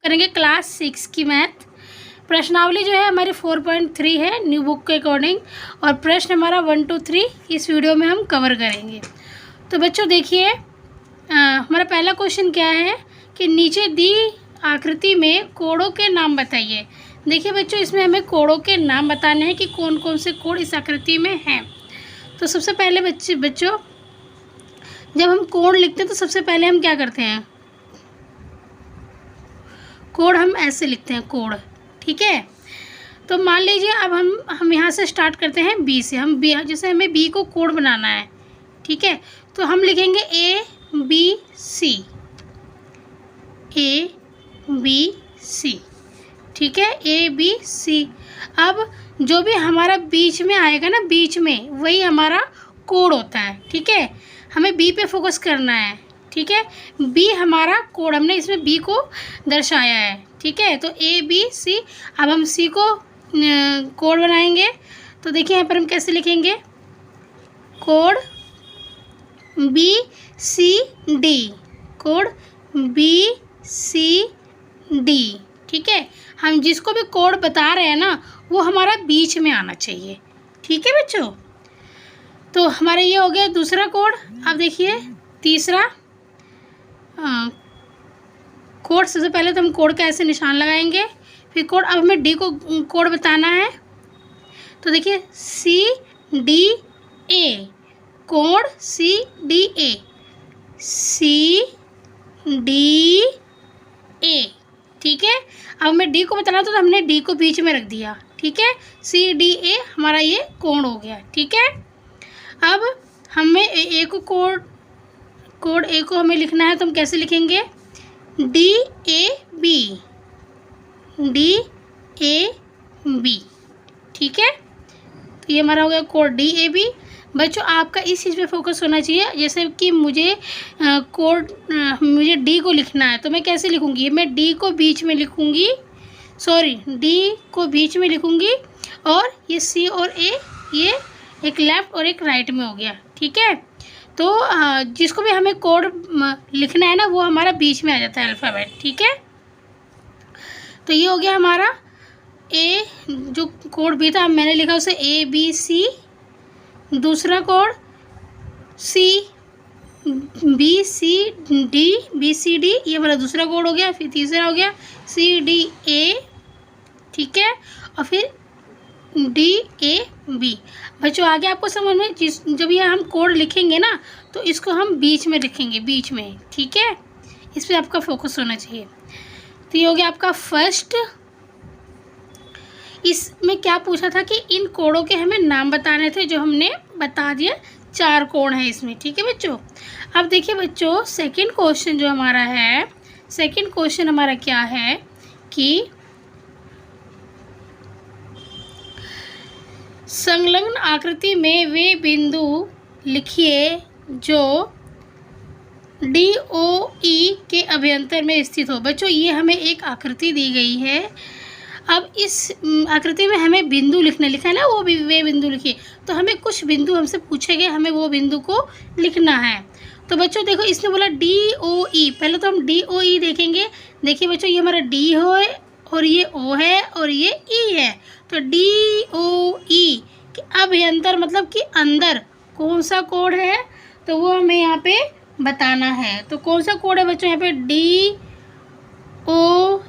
करेंगे क्लास 6 की मैथ। प्रश्नावली जो है हमारी 4.3 है न्यू बुक के अकॉर्डिंग, और प्रश्न हमारा 1 2 3 इस वीडियो में हम कवर करेंगे। तो बच्चों देखिए, हमारा पहला क्वेश्चन क्या है कि नीचे दी आकृति में कोड़ों के नाम बताइए। देखिए बच्चों, इसमें हमें कोड़ों के नाम बताने हैं कि कौन कौन से कोड़ इस आकृति में हैं। तो सबसे पहले बच्चों जब हम कोण लिखते हैं तो सबसे पहले हम क्या करते हैं, कोड हम ऐसे लिखते हैं, कोड। ठीक है, तो मान लीजिए अब हम यहाँ से स्टार्ट करते हैं बी से। हम बी, जैसे हमें बी को कोड बनाना है, ठीक है, तो हम लिखेंगे ए बी सी, ए बी सी। ठीक है, ए बी सी। अब जो भी हमारा बीच में आएगा ना, बीच में, वही हमारा कोड होता है। ठीक है, हमें बी पे फोकस करना है। ठीक है, बी हमारा कोड, हमने इसमें बी को दर्शाया है। ठीक है, तो ए बी सी। अब हम सी को कोड बनाएंगे। तो देखिए यहाँ पर हम कैसे लिखेंगे, code B C D, code B C D. ठीक है, हम जिसको भी कोड बता रहे हैं ना, वो हमारा बीच में आना चाहिए। ठीक है बच्चों, तो हमारा ये हो गया दूसरा कोड। अब देखिए तीसरा कोड। सबसे पहले तो हम कोड का ऐसे निशान लगाएंगे, फिर कोड। अब हमें डी को कोड बताना है। तो देखिए C D A, code C D A, C D A. ठीक है, अब हमें डी को बताना तो हमने डी को बीच में रख दिया। ठीक है, सी डी ए हमारा ये कोण हो गया। ठीक है, अब हमें ए को कोड ए को हमें लिखना है, तो हम कैसे लिखेंगे, D A B, D A B. ठीक है, तो ये हमारा हो गया कोड डी ए बी। बच्चों आपका इस चीज़ पे फोकस होना चाहिए, जैसे कि मुझे डी को लिखना है, तो मैं कैसे लिखूँगी, मैं डी को बीच में लिखूँगी, सॉरी डी को बीच में लिखूँगी, और ये सी और ए ये एक लेफ़्ट और एक राइट में हो गया। ठीक है, तो जिसको भी हमें कोड लिखना है ना, वो हमारा बीच में आ जाता है अल्फ़ाबेट। ठीक है, तो ये हो गया हमारा ए, जो कोड भी था मैंने लिखा उसे ए बी सी। दूसरा code C B C D, B C D, ये हमारा दूसरा कोड हो गया। फिर तीसरा हो गया सी डी ए। ठीक है, और फिर डी ए बी। बच्चों आगे आपको समझ में, जब ये हम कोड लिखेंगे ना, तो इसको हम बीच में लिखेंगे, बीच में। ठीक है, इस पर आपका फोकस होना चाहिए। तो ये हो गया आपका फर्स्ट। इसमें क्या पूछा था कि इन कोडों के हमें नाम बताने थे, जो हमने बता दिया। 4 कोड हैं इसमें। ठीक है बच्चों, अब देखिए बच्चों सेकंड क्वेश्चन जो हमारा है, सेकंड क्वेश्चन हमारा क्या है कि संलग्न आकृति में वे बिंदु लिखिए जो डी ओ ई के अभ्यंतर में स्थित हो। बच्चों ये हमें एक आकृति दी गई है। अब इस आकृति में हमें बिंदु लिखा है ना, वो भी वे बिंदु लिखिए। तो हमें कुछ बिंदु हमसे पूछे गए, हमें वो बिंदु को लिखना है। तो बच्चों देखो, इसने बोला डी ओ ई, पहले तो हम डी ओ ई देखेंगे। देखिए बच्चों, ये हमारा डी हो और ये ओ है और ये ई है। तो डी ओ ई के अभ्यंतर मतलब कि अंदर कौन सा कोड है, तो वो हमें यहाँ पे बताना है। तो कौन सा कोड है बच्चों, यहाँ पे डी ओ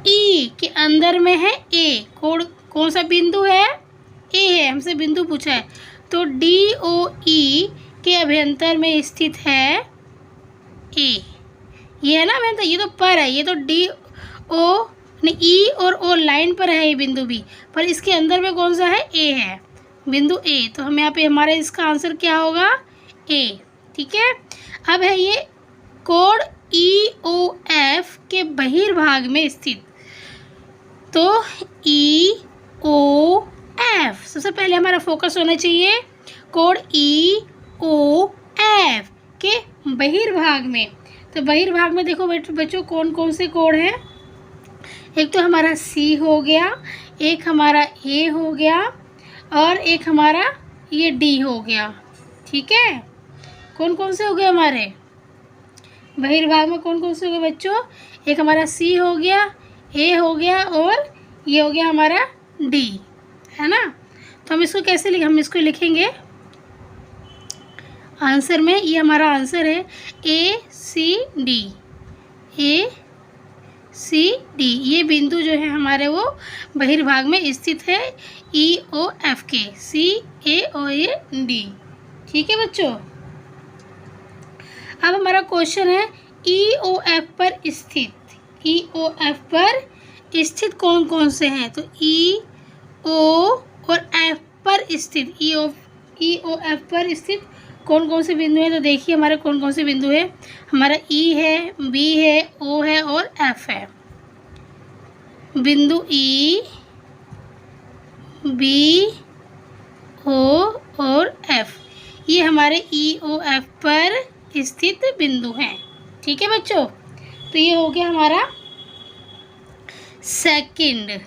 ई के अंदर में है ए। कोड कौन सा बिंदु है, ए है, हमसे बिंदु पूछा है। तो डी ओ ई के अभ्यंतर में स्थित है ए। ये है ना अभ्यंतर, ये तो पर है, ये तो डी ओ ई और ओ लाइन पर है ये बिंदु भी, पर इसके अंदर में कौन सा है, ए है, बिंदु ए। तो हम यहाँ पे हमारे इसका आंसर क्या होगा, ए। ठीक है, अब है ये कोड ई ओ एफ के बहिर्भाग में स्थित। तो ई ओ एफ, सबसे पहले हमारा फोकस होना चाहिए कोड ई ओ एफ के बहिर्भाग में। तो बहिर्भाग में देखो बच्चों कौन कौन से कोड हैं। एक तो हमारा सी हो गया, एक हमारा ए हो गया, और एक हमारा ये डी हो गया। ठीक है, कौन कौन से हो गए हमारे बहिर्भाग में, कौन कौन से हो गए बच्चों, एक हमारा सी हो गया, ए हो गया और ये हो गया हमारा डी, है ना। तो हम इसको कैसे हम इसको लिखेंगे आंसर में, ये हमारा आंसर है ए C D, A C D. ये बिंदु जो है हमारे वो बहिर्भाग में स्थित है ई ओ एफ के, सी ए ओ ए डी। ठीक है बच्चों, अब हमारा क्वेश्चन है ई ओ एफ पर स्थित, ई ओ एफ पर स्थित कौन कौन से हैं। तो ई ओ और एफ पर स्थित, ई ओ एफ पर स्थित कौन कौन से बिंदु हैं। तो देखिए हमारे कौन कौन से बिंदु है, हमारा ई है, बी है, ओ है और एफ है। बिंदु ई, बी, ओ और एफ, ये हमारे ई ओ एफ पर स्थित बिंदु हैं। ठीक है बच्चों, तो ये हो गया हमारा सेकंड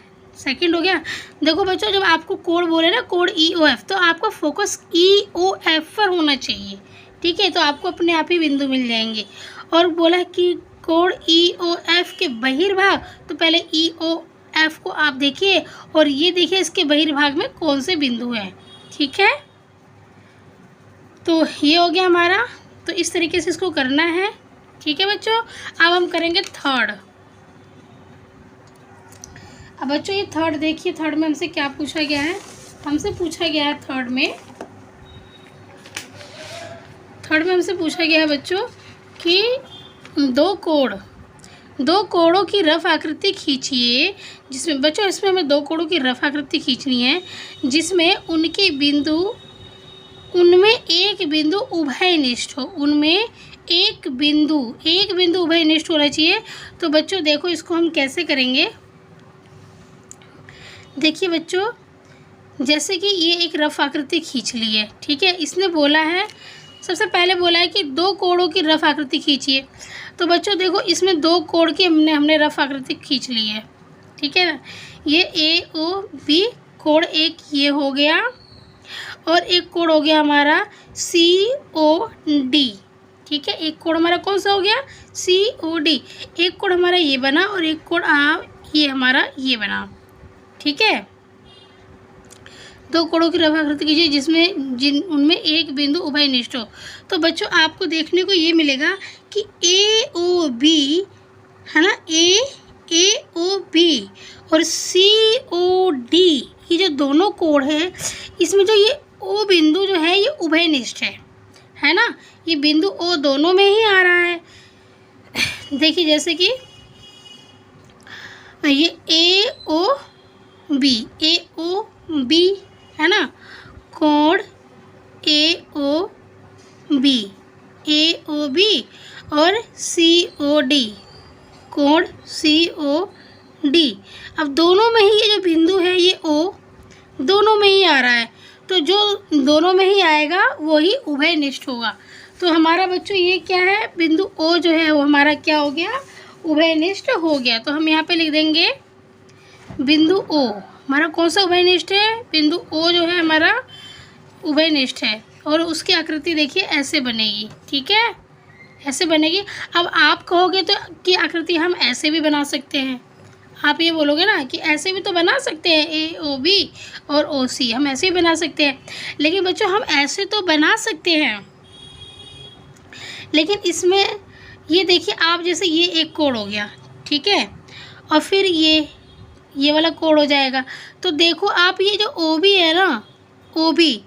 हो गया। देखो बच्चों, जब आपको कोड बोले ना, कोड ई ओ एफ, तो आपका फोकस ई ओ एफ पर होना चाहिए। ठीक है, तो आपको अपने आप ही बिंदु मिल जाएंगे। और बोला कि कोड ई ओ एफ के बहिर्भाग, तो पहले ई ओ एफ को आप देखिए और ये देखिए इसके बहिर्भाग में कौन से बिंदु हैं। ठीक है, तो ये हो गया हमारा, तो इस तरीके से इसको करना है। ठीक है बच्चों, अब हम करेंगे थर्ड। अब बच्चों ये थर्ड देखिए, थर्ड में हमसे क्या पूछा गया है, हमसे पूछा गया है थर्ड में हमसे पूछा गया है बच्चों कि दो कोणों की रफ आकृति खींचिए, जिसमें बच्चों इसमें हमें दो कोणों की रफ आकृति खींचनी है, जिसमें उनमें एक बिंदु उभयनिष्ठ हो, उनमें एक बिंदु उभयनिष्ठ होना चाहिए। तो बच्चों देखो इसको हम कैसे करेंगे। देखिए बच्चों, जैसे कि ये एक रफ आकृति खींच ली है। ठीक है, इसने बोला है, सबसे पहले बोला है कि दो कोणों की रफ आकृति खींचिए। तो बच्चों देखो इसमें दो कोण की हमने रफ आकृति खींच ली है। ठीक है ना, ये ए ओ बी कोण एक ये हो गया और एक कोण हो गया हमारा सी ओ डी। ठीक है, एक कोण हमारा कौन सा हो गया, सी ओ डी। एक कोण हमारा ये बना और एक कोण ये हमारा ये बना। ठीक है, दो कोणों की रफ आकृति कीजिए उनमें एक बिंदु उभयनिष्ठ हो। तो बच्चों आपको देखने को ये मिलेगा कि ए ओ बी है ना, ए ओ बी और सी ओ डी, ये जो दोनों कोण है, इसमें जो ये ओ बिंदु जो है ये उभयनिष्ठ है ना, ये बिंदु ओ दोनों में ही आ रहा है। देखिए जैसे कि ये ए ओ बी है ना, कोण ए ओ बी और सी ओ डी, कोण सी ओ डी। अब दोनों में ही ये जो बिंदु है ये ओ दोनों में ही आ रहा है, तो जो दोनों में ही आएगा वही उभयनिष्ठ होगा। तो हमारा बच्चों ये क्या है, बिंदु ओ जो है वो हमारा क्या हो गया, उभयनिष्ठ हो गया। तो हम यहाँ पे लिख देंगे बिंदु ओ हमारा कौन सा उभयनिष्ठ है, बिंदु ओ जो है हमारा उभयनिष्ठ है। और उसकी आकृति देखिए ऐसे बनेगी। ठीक है, ऐसे बनेगी। अब आप कहोगे तो कि आकृति हम ऐसे भी बना सकते हैं, आप ये बोलोगे ना कि ऐसे भी तो बना सकते हैं, ए ओ बी और ओ सी हम ऐसे ही बना सकते हैं। लेकिन बच्चों हम ऐसे तो बना सकते हैं, लेकिन इसमें ये देखिए आप, जैसे ये एक कोण हो गया, ठीक है, और फिर ये वाला कोण हो जाएगा। तो देखो आप ये जो ओ बी है ना, ओ बी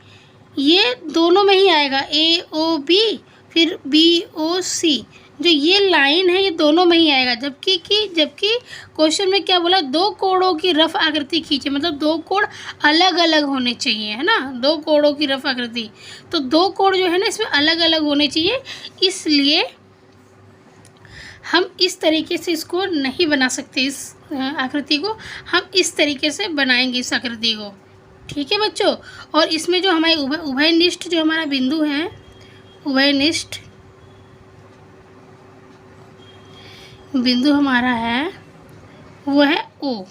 ये दोनों में ही आएगा, ए ओ बी फिर बी ओ सी, जो ये लाइन है ये दोनों में ही आएगा। जबकि क्वेश्चन में क्या बोला, दो कोणों की रफ आकृति खींचे, मतलब दो कोण अलग अलग होने चाहिए, है ना, दो कोणों की रफ आकृति। तो दो कोण जो है ना इसमें अलग अलग होने चाहिए, इसलिए हम इस तरीके से इसको नहीं बना सकते। इस आकृति को हम इस तरीके से बनाएंगे, इस आकृति को। ठीक है बच्चों, और इसमें जो हमारे उभयनिष्ठ जो हमारा बिंदु है, उभयनिष्ठ बिंदु हमारा है वो है ओ।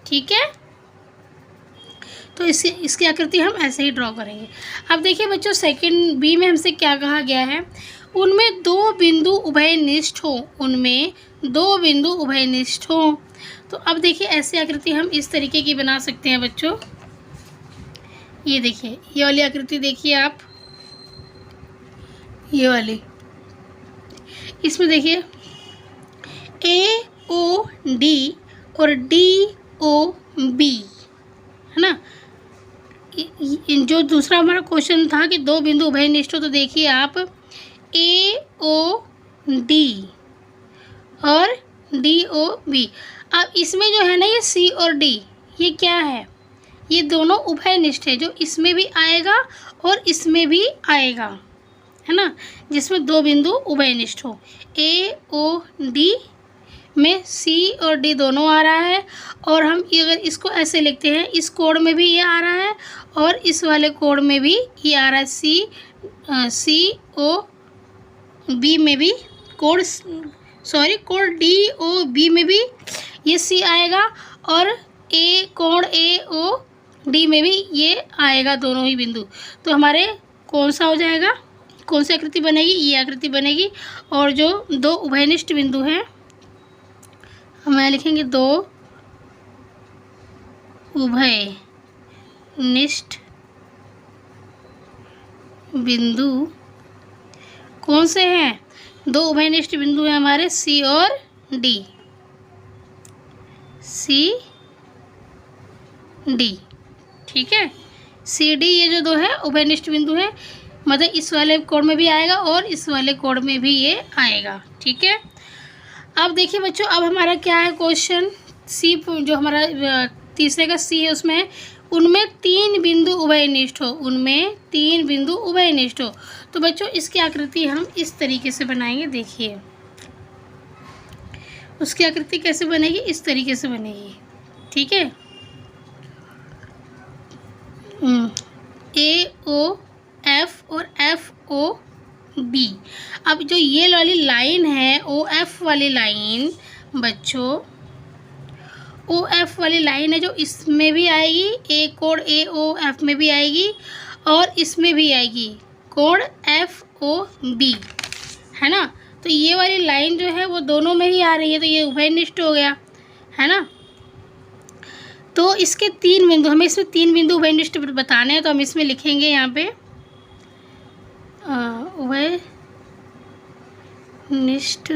ठीक है, तो इसकी आकृति हम ऐसे ही ड्रॉ करेंगे। अब देखिए बच्चों सेकंड बी में हमसे क्या कहा गया है, उनमें दो बिंदु उभयनिष्ठ हो, उनमें दो बिंदु उभयनिष्ठ हों। तो अब देखिए ऐसी आकृति हम इस तरीके की बना सकते हैं बच्चों। ये देखिए, ये वाली आकृति देखिए आप, ये वाली, इसमें देखिए AOD और DOB, है ना। जो दूसरा हमारा क्वेश्चन था कि दो बिंदु उभयनिष्ठ हो, तो देखिए आप AOD और DOB। अब इसमें जो है ना ये C और D, ये क्या है, ये दोनों उभयनिष्ठ है, जो इसमें भी आएगा और इसमें भी आएगा, है ना, जिसमें दो बिंदु उभयनिष्ठ हो। AOD में C और D दोनों आ रहा है, और हम अगर इसको ऐसे लिखते हैं, इस कोण में भी ये आ रहा है और इस वाले कोण में भी ये आ रहा है, COB में भी कोण DOB में भी ये C आएगा, और कोण AOD में भी ये आएगा, दोनों ही बिंदु। तो हमारे कौन सा हो जाएगा, कौन सी आकृति बनेगी, ये आकृति बनेगी। और जो दो उभयनिष्ठ बिंदु हैं, हम लिखेंगे दो उभयनिष्ठ बिंदु कौन से हैं, दो उभयनिष्ठ बिंदु हैं हमारे C और D, CD, ठीक है। CD ये जो दो है उभयनिष्ठ बिंदु है, मतलब इस वाले कोण में भी आएगा और इस वाले कोण में भी ये आएगा, ठीक है। अब देखिए बच्चों, अब हमारा क्या है क्वेश्चन, C जो हमारा तीसरे का C है, उसमें है उनमें तीन बिंदु उभयनिष्ठ हो, उनमें तीन बिंदु उभयनिष्ठ हो। तो बच्चों इसकी आकृति हम इस तरीके से बनाएंगे, देखिए उसकी आकृति कैसे बनेगी, इस तरीके से बनेगी, ठीक है। AOF और FOB। अब जो ये वाली लाइन है OF वाली लाइन बच्चों, OF वाली लाइन है जो इसमें भी आएगी, एक कोण AOF में भी आएगी और इसमें भी आएगी कोण FOB, है ना। तो ये वाली लाइन जो है वो दोनों में ही आ रही है, तो ये उभयनिष्ठ हो गया, है ना। तो इसके तीन बिंदु, हमें इसमें तीन बिंदु उभयनिष्ठ बताने हैं, तो हम इसमें लिखेंगे यहाँ पे उभयनिष्ठ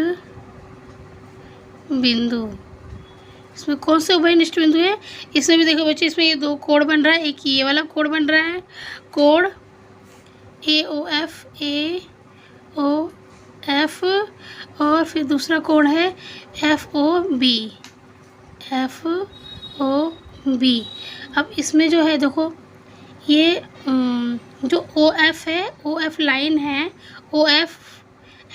बिंदु। इसमें कौन से उभयनिष्ठ बिंदु है, इसमें भी देखो बच्चे, इसमें ये दो कोण बन रहा है, एक ये वाला कोण बन रहा है, कोण AOF और फिर दूसरा कोण है FOB। अब इसमें जो है देखो, ये जो OF है, OF लाइन है, OF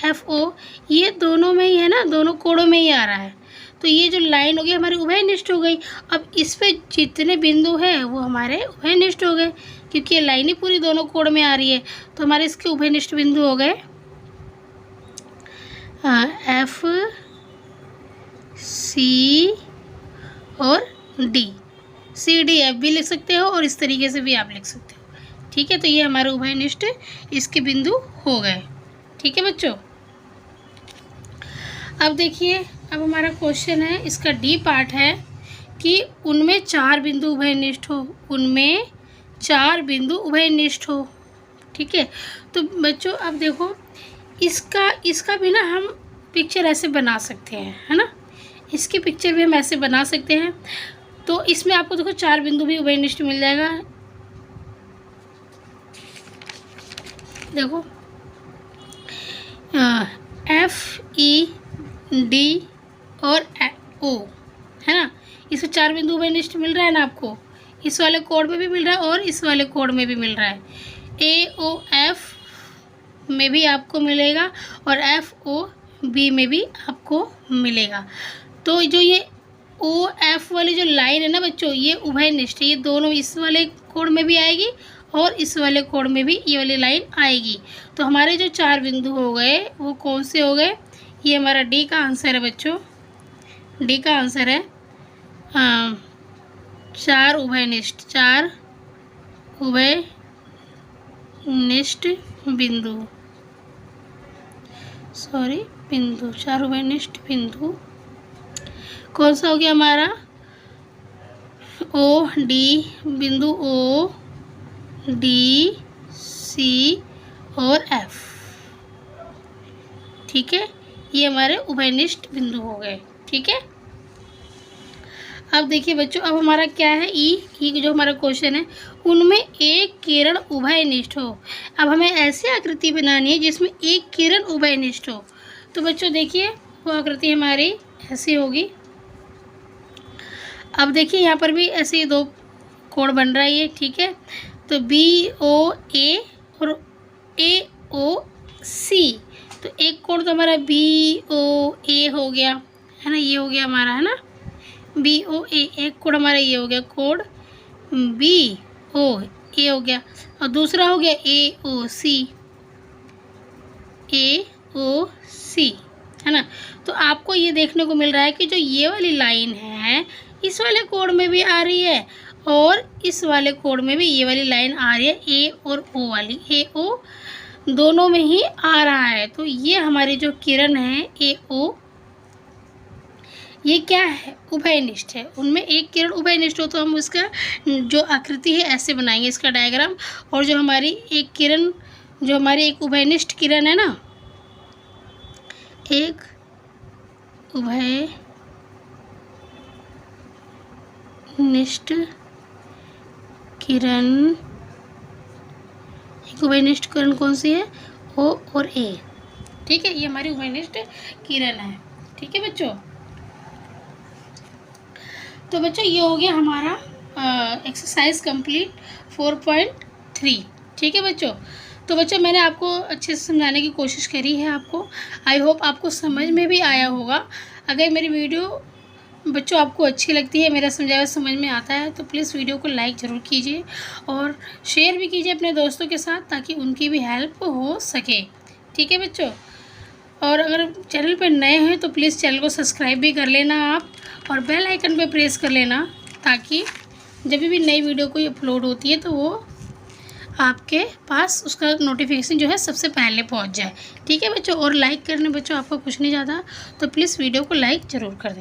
FO, ये दोनों में ही है ना, दोनों कोणों में ही आ रहा है। तो ये जो लाइन हो गई हमारी उभयनिष्ठ हो गई। अब इस पे जितने बिंदु हैं वो हमारे उभयनिष्ठ हो गए, क्योंकि ये लाइन ही पूरी दोनों कोण में आ रही है, तो हमारे इसके उभयनिष्ठ बिंदु हो गए F, C और D। CDF भी लिख सकते हो और इस तरीके से भी आप लिख सकते हो, ठीक है। तो ये हमारे उभयनिष्ठ इसके बिंदु हो गए, ठीक है बच्चों। अब देखिए, अब हमारा क्वेश्चन है, इसका D पार्ट है कि उनमें चार बिंदु उभयनिष्ठ हो, उनमें चार बिंदु उभयनिष्ठ हो, ठीक है। तो बच्चों अब देखो, इसका भी ना हम पिक्चर ऐसे बना सकते हैं, है ना, इसकी पिक्चर भी हम ऐसे बना सकते हैं। तो इसमें आपको देखो चार बिंदु भी उभयनिष्ठ मिल जाएगा, देखो FED और O, है ना, इसमें चार बिंदु उभयनिष्ठ मिल रहा है ना आपको, इस वाले कोण में भी मिल रहा है और इस वाले कोण में भी मिल रहा है। AOF में भी आपको मिलेगा और FOB में भी आपको मिलेगा। तो जो ये OF वाली जो लाइन है ना बच्चों, ये उभयनिष्ठ है, ये दोनों इस वाले कोण में भी आएगी और इस वाले कोण में भी ये वाली लाइन आएगी। तो हमारे जो चार बिंदु हो गए वो कौन से हो गए, ये हमारा D का आंसर है बच्चों, D का आंसर है चार उभयनिष्ठ बिंदु, सॉरी बिंदु, 4 उभयनिष्ठ बिंदु कौन सा हो गया हमारा? ओ डी, बिंदु ओ डी सी और एफ। ठीक है, ये हमारे उभयनिष्ठ बिंदु हो गए। ठीक है, अब देखिए बच्चों, अब हमारा क्या है? ई जो हमारा क्वेश्चन है उनमें एक किरण उभयनिष्ठ हो। अब हमें ऐसी आकृति बनानी है जिसमें एक किरण उभयनिष्ठ हो। तो बच्चों देखिए, वो आकृति हमारी ऐसी होगी। अब देखिए यहाँ पर भी ऐसे 2 कोण बन रहा है ये। ठीक है, तो बी ओ ए और ए ओ सी। तो एक कोण तो हमारा बी ओ ए हो गया, है ना, ये हो गया हमारा, है ना, बी ओ ए। एक कोण हमारा ये हो गया, कोण बी ओ ए हो गया, और दूसरा हो गया ए ओ सी, ए ओ सी, है ना। तो आपको ये देखने को मिल रहा है कि जो ये वाली लाइन है इस वाले कोण में भी आ रही है और इस वाले कोण में भी ये वाली लाइन आ रही है, ए और ओ वाली, ए ओ दोनों में ही आ रहा है। तो ये हमारी जो किरण है ए ओ, ये क्या है? उभयनिष्ठ है। उनमें एक किरण उभयनिष्ठ हो तो हम उसका जो आकृति है ऐसे बनाएंगे इसका डायग्राम। और जो हमारी एक किरण, जो हमारी एक उभयनिष्ठ किरण है ना, एक उभयनिष्ठ किरण, एक उभयनिष्ठ किरण कौन सी है? ओ और ए। ठीक है, ये हमारी उभयनिष्ठ किरण है। ठीक है बच्चों, तो बच्चों ये हो गया हमारा एक्सरसाइज कंप्लीट 4.3। ठीक है बच्चों, तो बच्चों मैंने आपको अच्छे से समझाने की कोशिश करी है आपको। आई होप आपको समझ में भी आया होगा। अगर मेरी वीडियो बच्चों आपको अच्छी लगती है, मेरा समझाया समझ में आता है, तो प्लीज़ वीडियो को लाइक ज़रूर कीजिए और शेयर भी कीजिए अपने दोस्तों के साथ, ताकि उनकी भी हेल्प हो सके। ठीक है बच्चों, और अगर चैनल पर नए हैं तो प्लीज़ चैनल को सब्सक्राइब भी कर लेना आप, और बेल आइकन पे प्रेस कर लेना, ताकि जब भी नई वीडियो कोई अपलोड होती है तो वो आपके पास उसका नोटिफिकेशन जो है सबसे पहले पहुंच जाए। ठीक है बच्चों, और लाइक करने बच्चों आपको कुछ नहीं ज़्यादा, तो प्लीज़ वीडियो को लाइक ज़रूर कर दें।